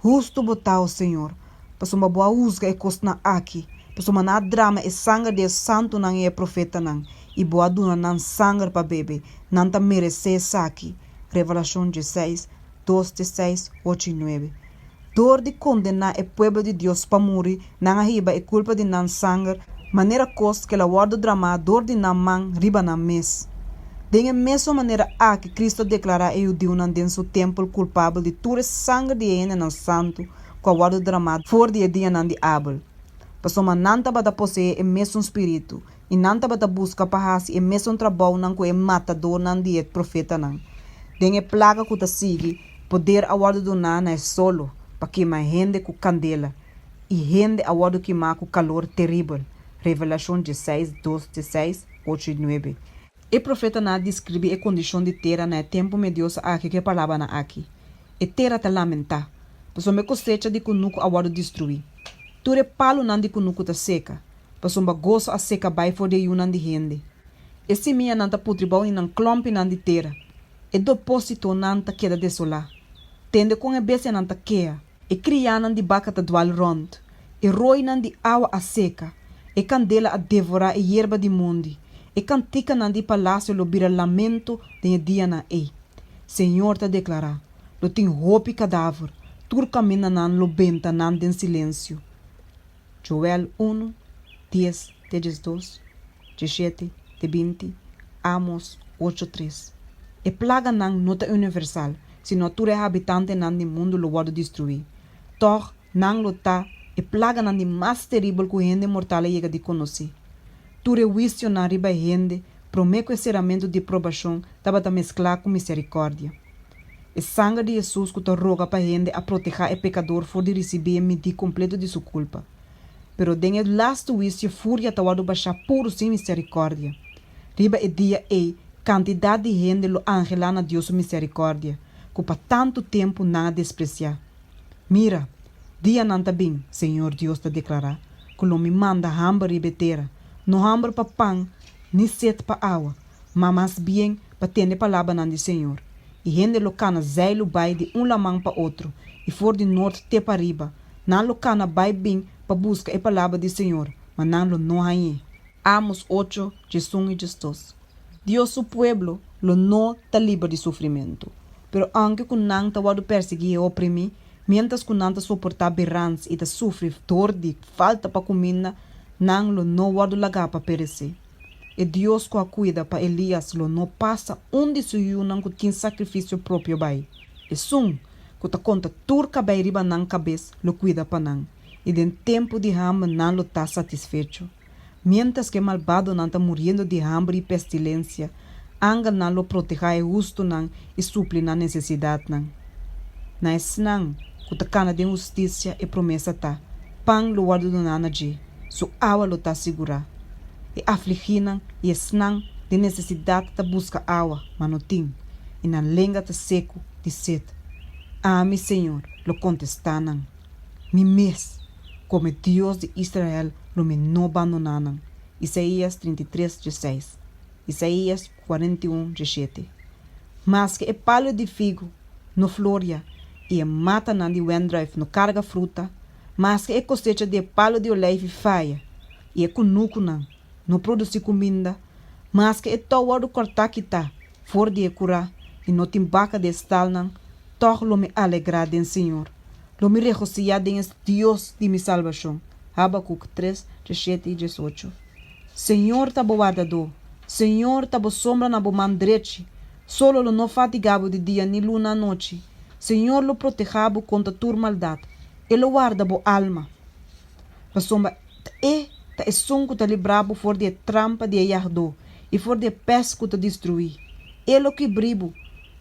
justo botar o Senhor, para uma boa usga e costa aqui, para uma na drama e sangue de santo não é profeta não, e boa duna não sangue para bebê, não está merecer aqui. Revelação 16:2-6, 8 e 9. Dor de condenar o povo de Deus para morrer, não arriba é culpa de não sangue, maneira cos que la guardo dramador de naman riba na mes. De mesma maneira que Cristo declara eu de um den seu templo culpável de todo sangue de ene no santo, com a guardo dramado for de dia nan de Abel. Pasoma nanta bata posee o mesmo espírito, e nanta bata busca para hasi o mesmo trabalho nan com o matador nan de profeta nan. De plaga que ta sigue, Poder awado do nana é solo para queimar gente com candela e gente awado queimar com calor terrível. Revelação 16, 12, 16, 8 e 9. O profeta na descreve a condição de terra na tempo medioso aqui que falava na aqui. E terra te lamentar, pois me cosecha de kunuku awado destruir. Ture palo nan de kunuku ta seca, pois gozo a seca vai for de yunan de gente. Esse minha nanta putribau in an klompi nan de terra. E depósito nanta queda desolar. Tende com a bese nanta quea. E crianan de baca ta dwal rond. E roinan de água a seca. E candela a devorar e hierba de mundi. E cantica nan de palácio lo bira lamento de dia na ei. Senhor ta declarar. Lo tem roupa e cadáver. Tur camina nan lo benta nan den silêncio. Joel 1, 10, 12, 17, 20, Amos 8, 3. E plaga nan nota universal, se natura habitante nan de mundo lo wado destruir. Toch nan lo ta, e plaga nan de mais terrível que gente mortal chega de conhecer. Ture wisio na riba gente, prometo encerramento de provação, tava a mesclar com misericórdia. E sangue de Jesus que te roga para gente a proteger o pecador for de receber medir completo de sua culpa. Pero den el last wisio fúria tawado baixar puro sem misericórdia. Riba e dia quantidade de gente lo angela na Deus misericórdia, que para tanto tempo não despreciar. Mira, dia não tá bem, Senhor Deus te declarar, que lo me manda hambre e betera, no hambre para pão, ni sete para água, mas mais bem para ter palavra nan de Senhor. E gente lo cana zailo vai de lamang para outro, e for de norte te para riba, não lo cana vai bem para buscar a palavra de Senhor, mas não lo não hay. Amos 8, 11 e 12. Dios su pueblo lo no está libre de sofrimento. Pero aunque con nan ta wado perseguir e oprimir, mientras con nan ta soportar berrans e ta sofre dor de falta pa comida, nan lo no wado lagar pa perecer. E Dios ko cuida pa Elias lo no passa onde se yunan ko tin sacrifício próprio bai. E sum, ko ta conta turca bai riba nan cabeça, lo cuida pa nan. E den tempo de hambre nan lo tá satisfecho. Mientras que malvado não está morrendo de hambre e pestilência, anga não lo proteger justo não e supli na necessidade não. Na esnan, que ta cana de justiça e promessa tá, pang lo guardo do nana de, su água lo tá segurar. E afligina e esnan de necessidade ta busca água, mas não tem, e na lenga ta seco de sede. Ah, mi Senhor, lo contesta não. Mi mes, como Deus de Israel, lo me no abandonaram. Isaías 33, 16. Isaías 41, 17. Mas que é palho de figo no floria e a mata na de wendrive no carga fruta, mas que é cosecha de palho de olive faia e é cunuco no produzir comida, mas que é toa do cortar que tá, for de curar e no timbaca de estal não, toch lo me alegrar den Senhor, lo me regociar den Deus de mi salvação. Habacuc 3, 17 e 18. Senhor tá guardador, Senhor tá sombra na mandreche, solo lo não fatigabo de dia ni luna noite. Senhor lo protegabo contra tua maldade, ele guarda bo alma. Pa sombra tá sonco tá librabo for de trampa de yardo e for de pesco tá destruir. Ele que bribo,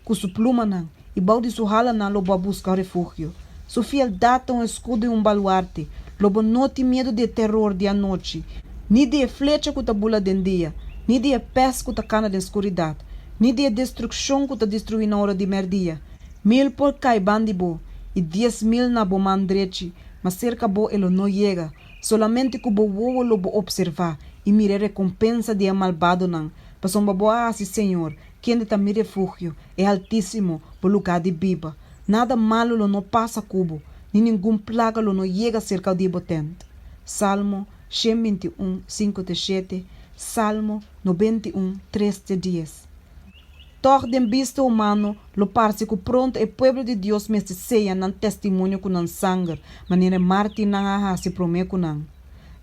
com su pluma não, e balde su hala não lo buscar refúgio. Su fieldade é escudo e baluarte. Lobo não tem medo de terror de a noite, ni de flecha que ta bula de dia, ni de pés que ta cana de escuridade, ni de destruição que ta destruir na hora de merdia. 1000 por cai bandibo e 10.000 na bo mandreche, mas cerca bo ele não chega, solamente que bo vovo lo bo observar e mire recompensa de a malvado não. Passou uma boa assim, Senhor, quem ta mi refúgio é altíssimo por lugar de biba. Nada malo lo não passa cubo. Ni nenhum plaga lo não chega cerca de botente. Salmo 121, 5-7, Salmo 91, 3-10. Toch den visto humano lo parece que pronto o povo de Deus mestre ceia nan testemunho com nan sangue, maneira Marti nan aha se prometo nan.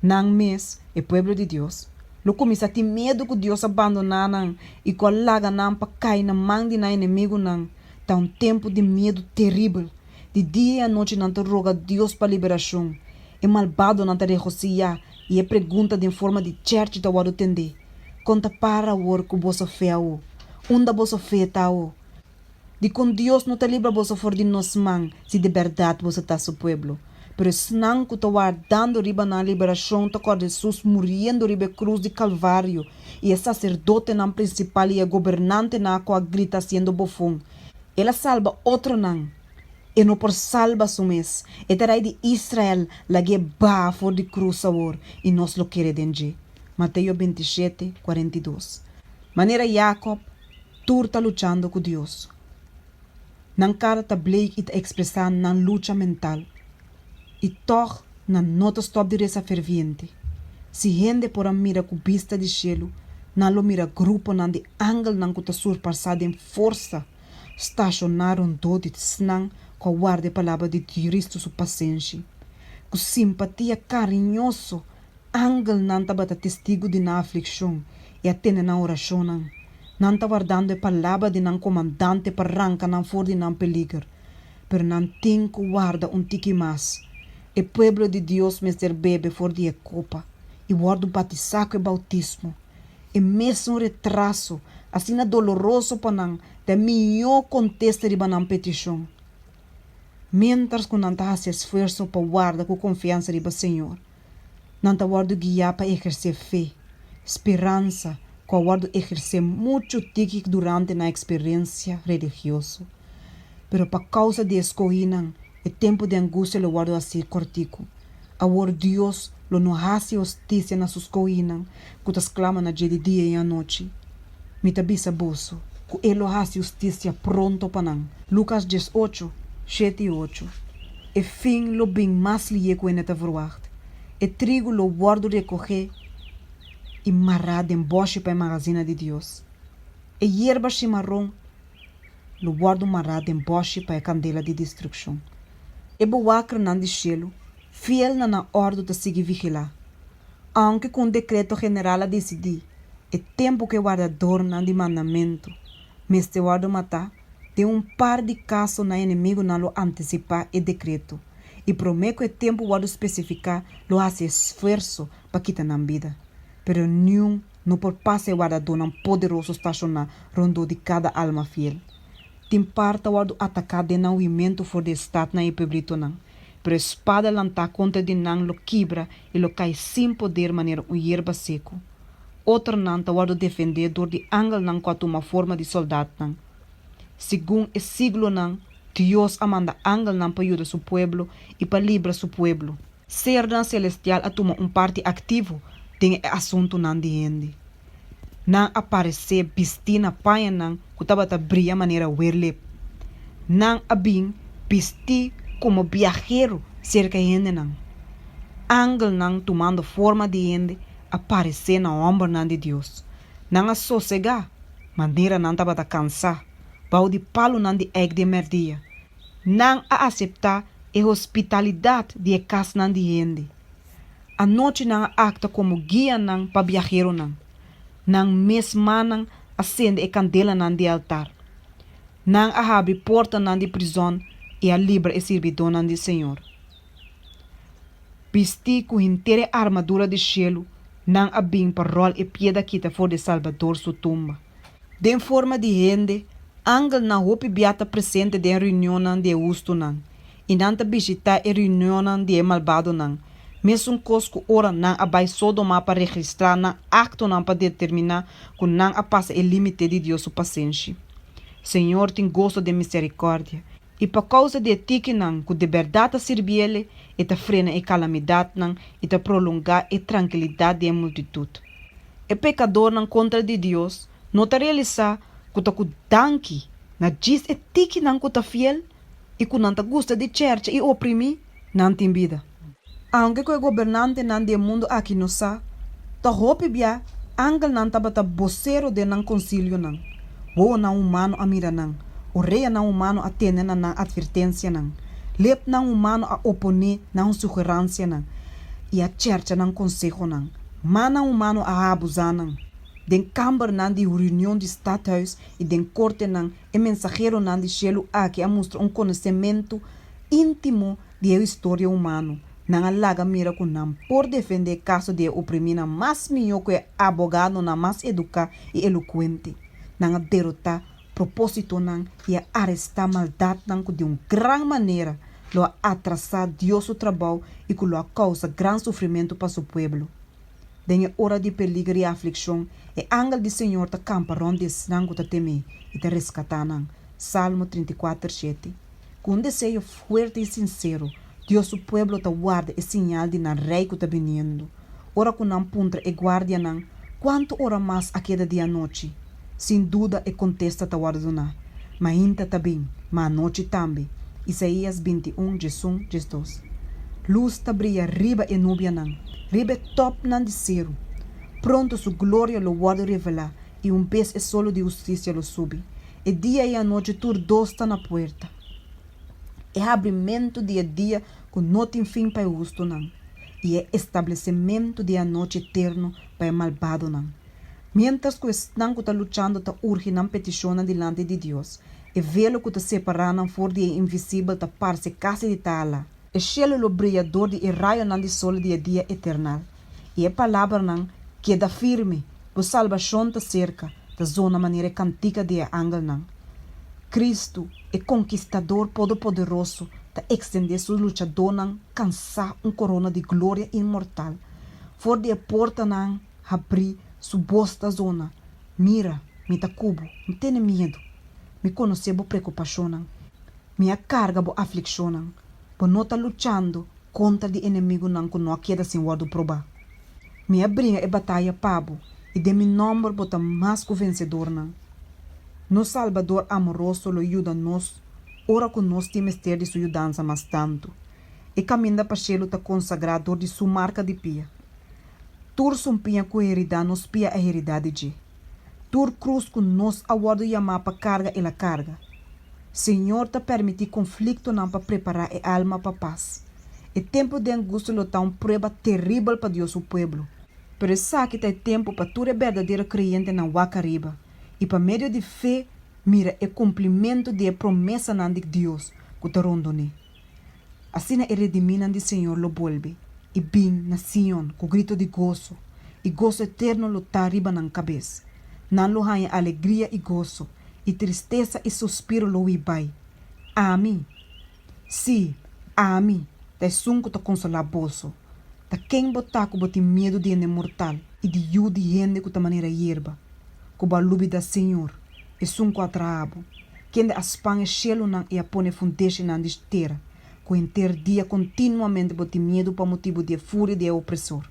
Nan mes o povo de Deus. Lo começa a ter medo que Deus abandonar nan e colaga nan para cair na mão de na inimigo nan. Tá tempo de medo terrível. De dia e à noite não te roga Deus para liberação. É malvado não te regocija e é pergunta de forma de church da wado tende. Conta para o que você fez. Onde você fez tal. De com Deus não te libra você for de nos man, se de verdade você está seu pueblo. Pero senão que está guardando riba na liberação, está com Jesus morrendo riba cruz de Calvário. E é sacerdote na principal e é governante na a grita sendo bofão. Ela salva outro não. E não por salva su mes. E terá de Israel la que ba for de cruz awor. E nós lo quer denje. Mateus 27, 42. Maneira Jacob, tu está lutando com Deus. Nan cara ta bleek it expressar nan lucha mental. E toch nan nota stop de resa ferviente. Si gente por a mira com vista de cielo, nan lo mira grupo nan de angel nan kuta surpassada em força. Stacionaram todo de snang com a guarda palavra de Cristo su paciência. Com simpatia carinhoso, angel nan ta bata testigo de na aflição e atende na oração nan. Nan ta guardando a palavra de nan comandante para arrancar nan for de nan peligro. Pero nan tem que guarda tiki mais. E pueblo de Deus mestre bebe for de copa. E guarda batizaco e bautismo. E mesmo retraso, assim na doloroso para nan, de melhor contexto de nan petição. Mientras que nan ta hace esforço para guarda com confiança de Senhor. Nan ta guarda guiar para exercer fé, esperança, que guarda exercer muito tiki durante na experiência religiosa. Pero por causa de escoinan, o tempo de angústia lo guarda assim cortico. Agora Deus lo não hace justiça na sus coinan, que tas clama na dia e a noite. Mita bisa bolso, que ele lo hace justiça pronto para nan. Lucas 18, 7 e 8. E fim lo bem mais liego en eta verwacht. E trigo lo guardo recoger e marrado em bosque para a magazina de Deus. E hierba chimarrão lo guardo marrado em bosque para a candela de destruição. E boacre nan de cielo, fiel na ordem de seguir vigilar. Aunque com decreto general a decidir, é tempo que guardador nan de mandamento, mas te guardo matar, tem par de casos na inimigo na lo antecipar e decreto. E promete que é tempo guardo especificar, lo hace esforço para quitar na vida. Pero nenhum não por passe guardador nan poderoso estacionar rondo de cada alma fiel. Tem parte guardo atacar de não movimento for de estado na epebrito nan. Pero espada lantar contra de nan lo quebra e lo cai sem poder maneira hierba seco. Outro nan ta guardo defender dor de angel nan quanto uma forma de soldado nan. Segundo o siglo nan, Deus amanda angel nan para ajudar su pueblo e para livrar su pueblo. Ser nan celestial a tomar parte ativo tem assunto nan de ende. Nan aparecer pistina paia nan que tava ta brilha maneira werlep. Nan abin pisti como viajero cerca ende nan. Angel nan tomando forma de ende aparecer na ombro nan de Deus. Nan a sossegar, maneira nan tava ta cansar. Bau de palo nan de egg de merdia. Nan a aceitar a hospitalidade de casa nan de ende. A noite nan acta como guia nan pa viajero nan. Nan mesma nan acende a candela nan de altar. Nan a abre porta nan de prisão e a libra e servidor nan de Senhor. Pisti com inteira armadura de cielo, nan a bim para rol e pieda kita for de Salvador sua tumba. De forma de rende, angel na hope beata presente de reunião nan de usto nan. E nan ta visitar a reunião nan de malvado nan. Mesmo cosco ora nan abai sodoma para registrar nan acto nan para determinar que nan a passa o limite de Deus su paciência. Senhor tem gosto de misericórdia. E por causa de ti que nan, que de verdade servir ele, e ta frena a calamidade nan, e ta prolongar a tranquilidade da multitude. E pecador nan contra de Deus, não ta realizar que ta ku danki, na diz e ti que nan ku ta fiel, e que nan ta gusta de church e oprimir, nan tem vida. Aunque o governante nan de mundo aqui no sa, ta hope bia, angel nan ta bata vocero de nan concílio nan. Wo nan humano a mira nan. O rei não humano atende na advertência não. Lep não humano a opone na sugerência não. E a church não consejo não. Mas não humano a abusar não. Den câmara não de reunião de stadhuis e den corte não e mensageiro não de cielo aqui a mostra conhecimento íntimo de história humano. Não alaga mira com não por defender caso de oprimir não mais melhor que advogado não mais educar e eloquente. Não derrotar propósito nan é arrestar maldade nan de uma grande maneira, lo atrasar Deus o trabalho e que lo causa grande sofrimento para seu povo. Denha hora de peligro e aflição, e ángel do Senhor ta campa ronde nango ta teme e ta rescatar nan. Salmo 34:7. Com um desejo forte e sincero, Deus o povo ta guarda e sinal de nan rei que ta viniendo. Ora com nan puntra e guardia nan, quanto hora mais a queda de a noite? Sem dúvida e contesta ta guardona. Mas ainda tá bem, mas a noite também. Isaías 21:1-2. Luz ta brilha riba e nubia nan, riba top nan de cero. Pronto sua glória lo guarda revelar, e vez é solo de justiça lo sube. E dia e a noite tur dos está na porta. É abrimento dia com não tem fim para o justo nan. E é estabelecimento de a noite eterno para o malvado nan. Mientras que estão que está lutando, está urge nan petição delante de Deus. E velo que está separando for de invisível está parse quase de tala. E cielo lo brilhador de raio nan de sol de dia eternal. E a palavra nan queda firme, por salvação está cerca, da zona maneira cantica de ángel nan. Cristo é conquistador poderoso, está extender sua luchador nan, cansar corona de glória imortal. For de a porta nan, abrir sua bosta zona. Mira, me tá cubo, não tem medo. Me conhecer bo preocupação nan. Minha carga bo aflição nan. Bo não tá lutando contra de inimigo nan que não queda sem guardo probar. Minha briga é batalha pabo, e de meu nome bota mais que vencedor nan. No Salvador amoroso lo ajuda nós, ora que nós temos ter de sua ajudança mais tanto. E caminha para chelo tá consagrador de sua marca de pia. Tur sumpinha com heredade nos pia a heredade de. Tur cruz com nós aguardo chamar para carga e la carga. Senhor tá permitir conflito não para preparar a alma para paz. E tempo de angústia lo tá prova terrível para Deus o povo. Pero sabe que é tempo para tu verdadeiro crente na Wakariba. E para meio de fé, mira o cumprimento de promessa de Deus que te rondone. Assim é redimina de Senhor lo volve. E bem na Sion com grito de gozo. E gozo eterno lo tá riba na cabeça. Não lo há alegria e gozo. E tristeza e suspiro lo ibai. Amém. Sim, amém. Tá sunco tá consolar boso. Tá quem botar que bote medo de ene mortal. E de jude gente que tá maneira hierba. Que ba lubi da Senhor. E sunco atraabo. Quem de aspanha chelo nan e apone fundeixe nan de terra. Com inteiro dia continuamente bote medo para motivo de fúria de opressor.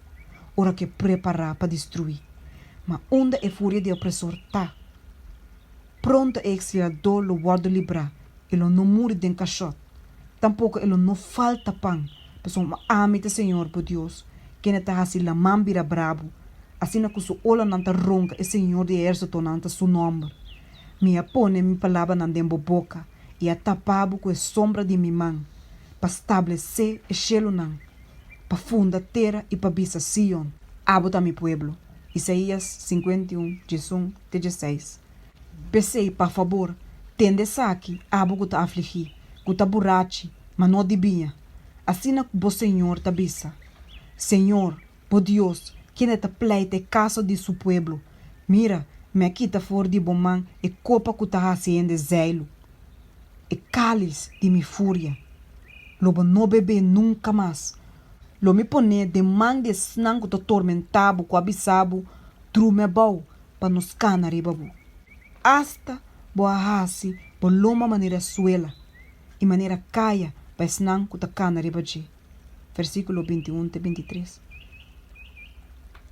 Ora que preparar para destruir. Mas onde é fúria de opressor tá? Pronto é exiliador lo guardo librar. Ele não morre de caixote. Tampouco ele não falta pão. Pessoal, ame o Senhor, por Deus. Quem está assim la mambira brabo. Assim que su ola não tá ronca, o Senhor de exército não tá su nome. Me apone minha palavra na dembo boca. E a tapabo com a sombra de minha mão. Para estabelecer o cielo não. Para funda terra e para bisa Sion. Abota mi pueblo. Isaías 51:16. Pensei, por favor, tende saque, abo que tá afligir, que tá borrache, mas não adivinha. Assim que o Senhor tá bisa. Senhor, por Deus, quem é ta pleite casa de seu pueblo. Mira, me aqui tá fora de bomão e copa que tá haciendo zelo. E cálice de minha fúria. Lobo não beber nunca mais. Lo me pone de man de snang que tá tormentado com abissabo, trume bau, para nos canar babu. Hasta boa hasi, por loma maneira suela, e maneira caia, para snang que tá canar babu. Versículo 21-23.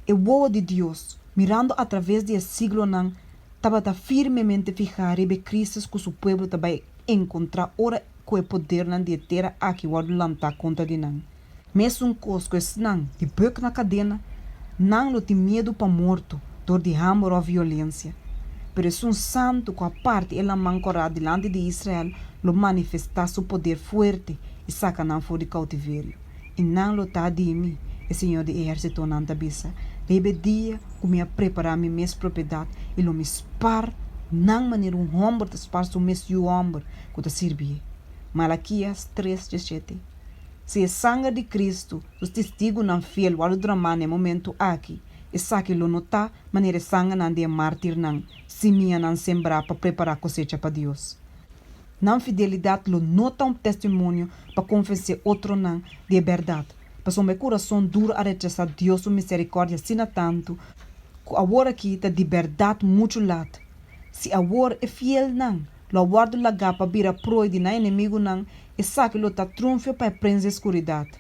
E o de Deus, mirando através do siglo nan, estava firmemente fijar e Cristo que seu povo vai encontrar ora com o poder nan de terra aqui o lantar contra de nan. Mesmo cosco nan de bug na cadena, nan lo tem medo para morto, dor de amor ou violência. Pero é um santo com a parte ela mancorá delante de Israel, lo manifestar seu poder forte e saca nan fora de cautiverio. E nan lo tá de mim, o Senhor de exército nan tabisa. Lebe dia como me preparar minha mesma propriedade e lo me spar nan maneira homem de spar seu mesmo homem que te sirve. Malaquias 3:17. Se é sangue de Cristo, os testigos não fiel ao drama no momento aqui, E sabe lo nota maneira sanga nan de mártir nan, simia nan sembrar para preparar a cosecha para Deus. Não fidelidade lo nota testemunho para confessar outro nan de verdade. Para o meu coração duro a rechazar Deus sua misericórdia sina tanto, que agora aqui está de verdade muito lado. Se agora é fiel nan, lo aguardo la gapa vira proi de na inimigo nan, e sabe lo tá trunfo para prender escuridade.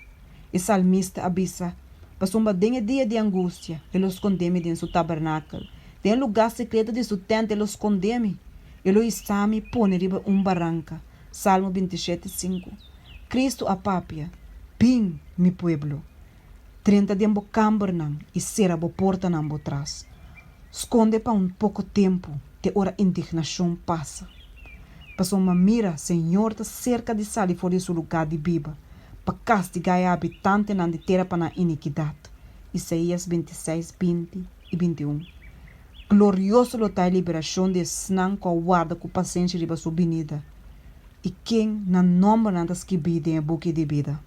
E salmista avisa, para dengue dia de angústia, ele os condeme em seu tabernáculo, tem lugar secreto de sua tenda, ele os condeme. Ele estame põe riba barranca. Salmo 27:5. Cristo apapia, pim mi pueblo. 30 de cambernan e será bo porta nan bo trás. Esconde para pouco tempo, de hora indignação passa. Passou uma mira, Senhor, tá cerca de sal e fora de seu lugar de biba, para castigar a habitante nan de terra para na iniquidade. Isaías 26:20-21. Glorioso lotar a liberação de snang com a guarda com paciência riba sua venida. E quem na nome nandas que bide em boca de vida.